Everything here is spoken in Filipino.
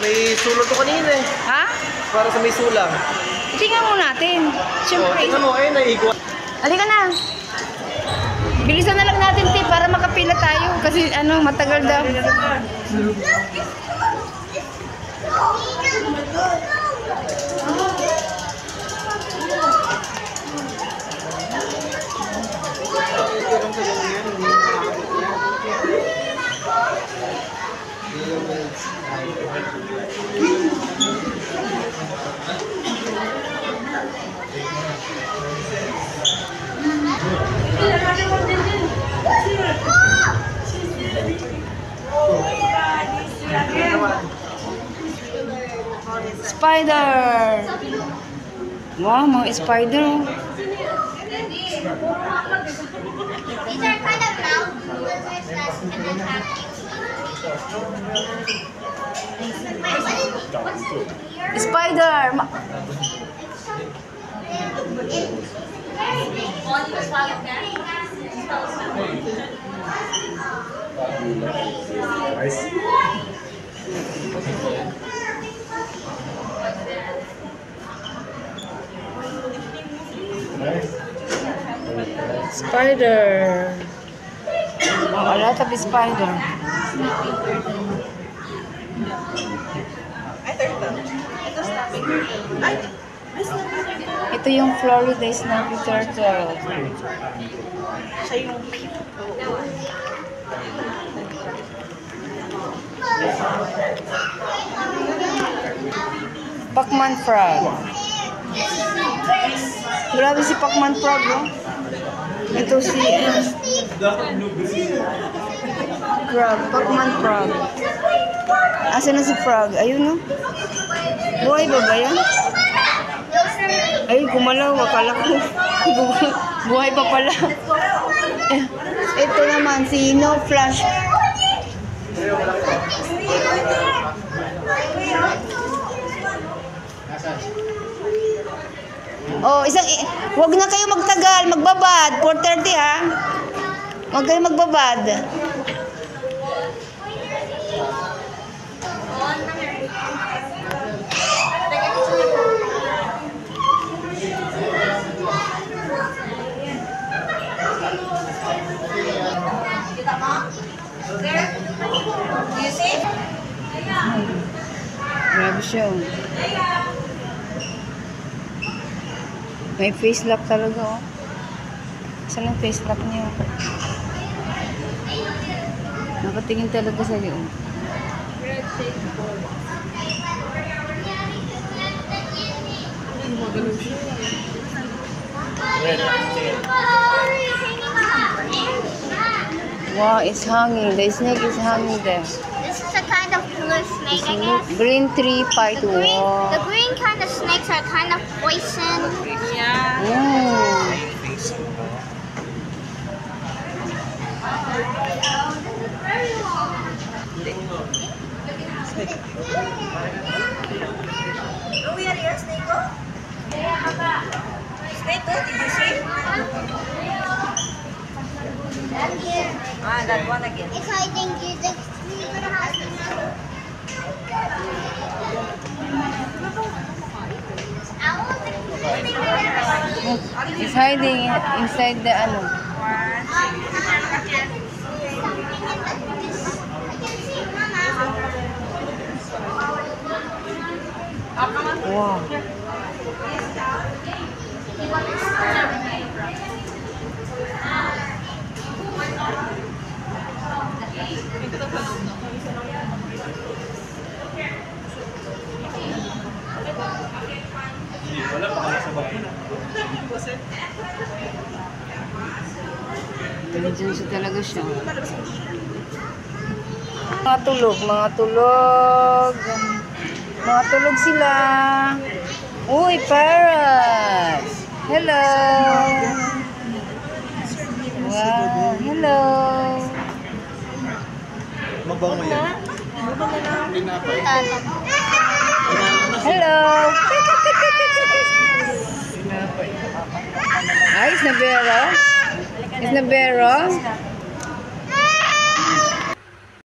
may sulang to kanina eh. Ha? Para sa may sulang. Tingnan mo natin. Siyempre. Tingnan mo, ayun, naigwa. Halika na. Bilisan na lang natin, Ti, para makapila tayo. Kasi matagal daw. Spider! Wow, mga spider. These are kind of mouth lizards and then have Spider! Spider. A lot of spider. Ito yung Florida snapping turtle. Siya yung Pacman frog. Grabe si Pacman frog, oh. Ito si frog, Pacman frog. Asa na si frog? Ayun, no? Buhay ba ba yan? Ay, gumalaw. Akala ko. Buhay pa pala. Ito naman, si No Flash. Oh, wag na kayo magtagal, magbabad. 4:30 ha. Wag kayo magbabad. You see? Grabe siya. May face lock talaga, oh. Saan ang face lock niya? Nakatingin talaga sa'yo, oh. Wow, it's hanging. The snake is hanging there. This is a kind of blue snake, I guess. Green tree fight. Wow. The green kind of snakes are kind of poison. Yeah. Mm. Oh, we are here, snake, oh? Snake, oh, did you see? Ah, that one again. It's hiding using It's hiding inside the Wow. Intelligence talaga siya. Mga tulog, mga tulog. Mga tulog sila. Uy, parrots. Hello. Wow, hello. Mabango yan. Hello. Ay, is na Vera? Is na Vera?